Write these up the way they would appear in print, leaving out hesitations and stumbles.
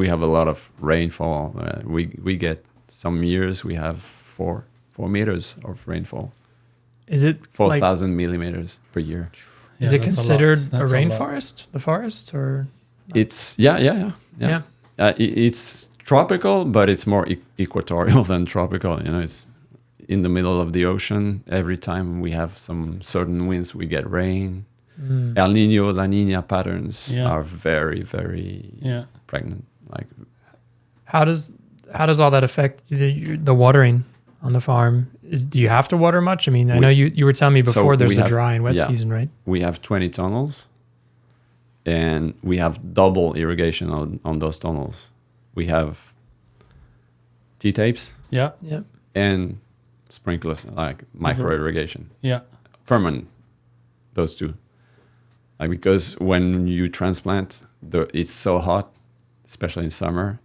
we have a lot of rainfall. We get some years we have 4 meters of rainfall. Is it 4,000 millimeters per year. Is it considered a rainforest? The forest, or it's it's tropical, but it's more equatorial than tropical. It's in the middle of the ocean. Every time we have some certain winds, we get rain. El Nino, La Nina patterns are very, very pregnant. Like, how does all that affect the watering on the farm? Do you have to water much? I mean, I know you were telling me before there's the dry and wet season, right? We have 20 tunnels, and we have double irrigation on those tunnels. We have T-tapes, and sprinklers, like micro irrigation, permanent. Those two, because when you transplant, it's so hot, especially in summer.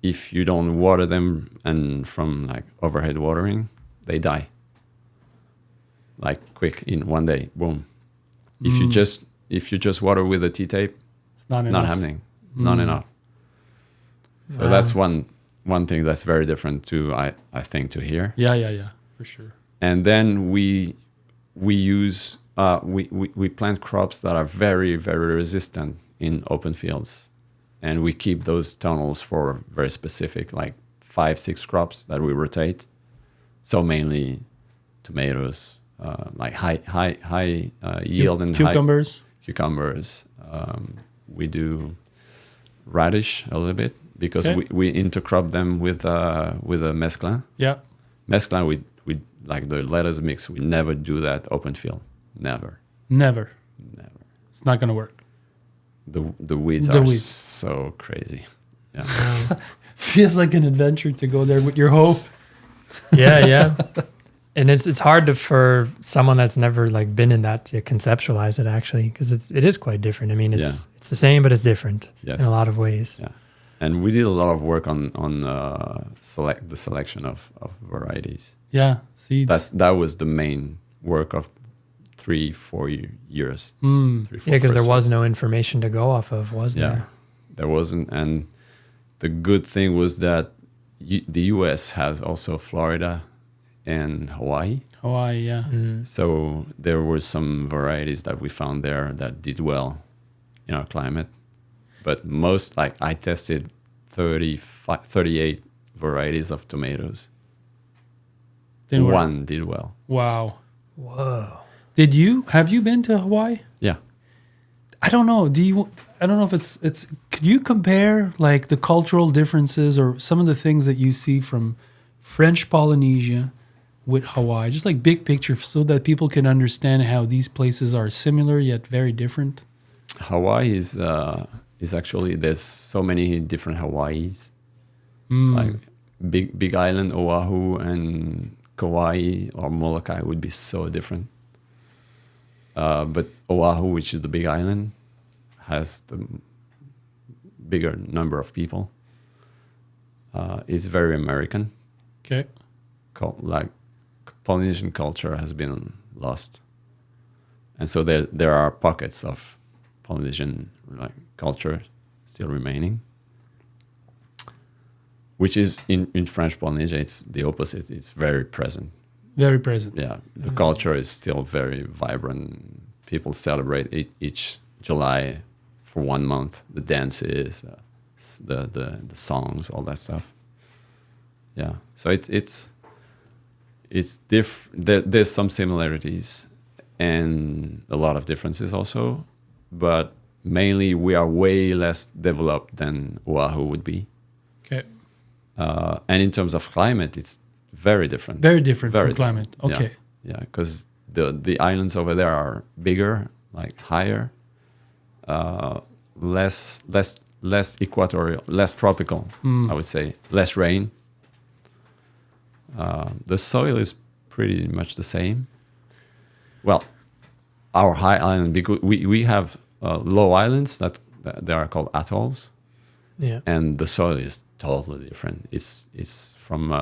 If you don't water them and from like overhead watering, they die. Like quick in one day, boom. If you just water with a T-tape, it's not happening. Not enough. So that's one thing that's very different to I think to here. Yeah, for sure. And then we use we plant crops that are very, very resistant in open fields. And we keep those tunnels for very specific, like 5-6 crops that we rotate. So mainly tomatoes, like high yield and cucumbers. Cucumbers. We do radish a little bit because we intercrop them with a mesclun. Yeah, mesclun. We like the lettuce mix. We never do that open field. Never. It's not gonna work. The weeds are so crazy. Yeah. Feels like an adventure to go there with your hoe. Yeah. And it's hard for someone that's never like been in that to conceptualize it actually, because it is quite different. I mean, it's the same, but it's different in a lot of ways. Yeah. And we did a lot of work on the selection of varieties. Yeah, seeds. That was the main work of 3-4 years. Because there was no information to go off of, was there? Yeah, there wasn't. And the good thing was that the U.S. has also Florida and Hawaii. Yeah. So there were some varieties that we found there that did well in our climate. But most, like I tested 38 varieties of tomatoes. One did well. Wow. Whoa. Have you been to Hawaii? Yeah. I don't know. I don't know if it's could you compare like the cultural differences or some of the things that you see from French Polynesia with Hawaii, just like big picture, so that people can understand how these places are similar yet very different? Hawaii is actually, there's so many different Hawaiis. Like big island, Oahu, and Kauai or Molokai would be so different. But Oahu, which is the big island, has the bigger number of people. It's very American. Okay. Like Polynesian culture has been lost, and so there are pockets of Polynesian like culture still remaining. Which is in French Polynesia, it's the opposite. It's very present. Very present. Yeah, the culture is still very vibrant. People celebrate each July for 1 month. The dances, the songs, all that stuff. Yeah, so it's there's some similarities and a lot of differences also, but mainly we are way less developed than Oahu would be. Okay. And in terms of climate, it's very different. Very different from climate. Okay. Yeah, because the islands over there are bigger, like higher, less equatorial, less tropical, I would say, less rain. The soil is pretty much the same. Well, our high island, because we have low islands that they are called atolls. Yeah. And the soil is totally different. It's from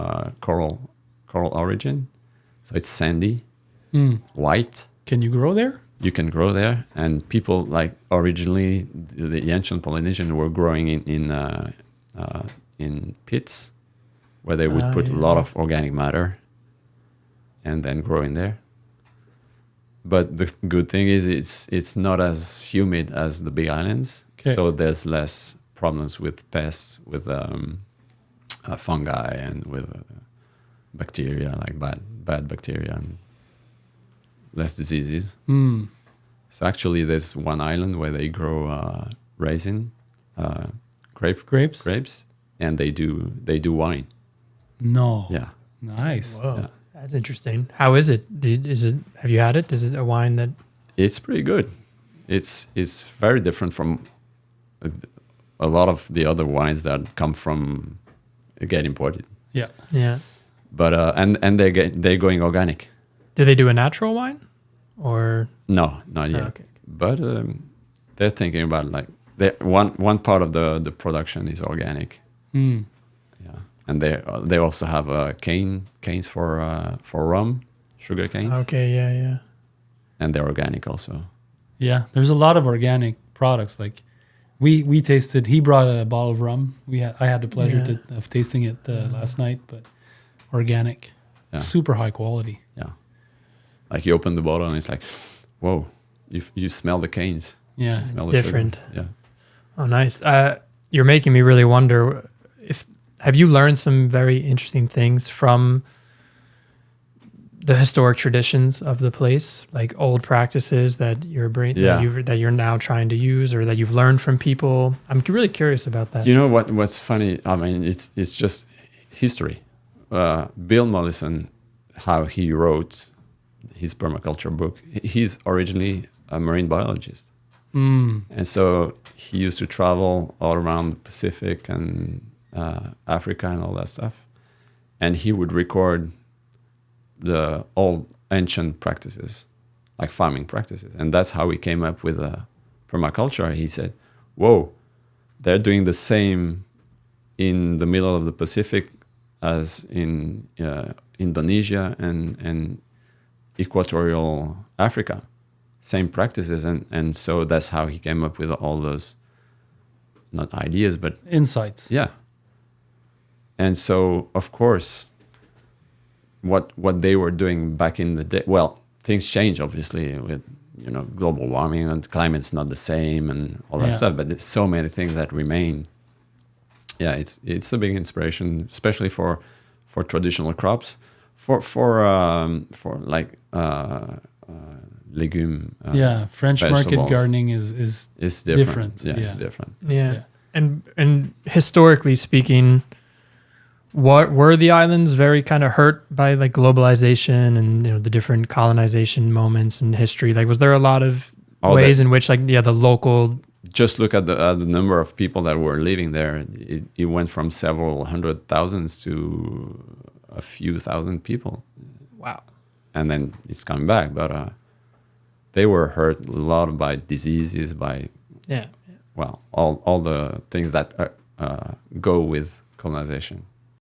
coral origin, so it's sandy, white. Can you grow there? you can grow there, and people like originally the ancient Polynesians were growing in pits where they would put a lot of organic matter and then grow in there. But the good thing is it's not as humid as the big islands, so there's less problems with pests, with fungi, and with bacteria, like bad bacteria, and less diseases. So actually, there's one island where they grow raisin, grapes, and they do wine. No. Yeah. Nice. Whoa. Yeah. That's interesting. How is it? Have you had it? Is it a wine that? It's pretty good. It's very different from a lot of the other wines that come from get imported. Yeah. Yeah. But and they're going organic. Do they do a natural wine, or no, not yet? Okay. But they're thinking about like one part of the production is organic. Yeah, and they also have canes for rum, sugar canes. Okay, yeah. And they're organic also. Yeah, there's a lot of organic products. Like we tasted. He brought a bottle of rum. I had the pleasure of tasting it last night. But organic, super high quality. Yeah, like you open the bottle and it's like, whoa, you smell the canes. Yeah, it's different. Sugar. Yeah. Oh, nice. You're making me really wonder have you learned some very interesting things from the historic traditions of the place, like old practices that that you're now trying to use, or that you've learned from people? I'm really curious about that. You know what's funny? I mean, it's just history. Bill Mollison, how he wrote his permaculture book, he's originally a marine biologist. And so he used to travel all around the Pacific and Africa and all that stuff. And he would record the old ancient practices, like farming practices. And that's how he came up with permaculture. He said, whoa, they're doing the same in the middle of the Pacific as in Indonesia and equatorial Africa. Same practices. And so that's how he came up with all those, not ideas, but insights. Yeah. And so, of course, what they were doing back in the day, well, things change, obviously, with, global warming, and climate's not the same and all that stuff, but there's so many things that remain. Yeah, it's a big inspiration, especially for traditional crops, for like legume. French market gardening is different. Yeah, it's different. Yeah. And historically speaking, what were the islands very kind of hurt by like globalization and the different colonization moments in history? Like, was there a lot of ways in which the local? Just look at the number of people that were living there. It went from several hundred thousands to a few thousand people. Wow. And then it's coming back, but they were hurt a lot by diseases, by all the things that go with colonization.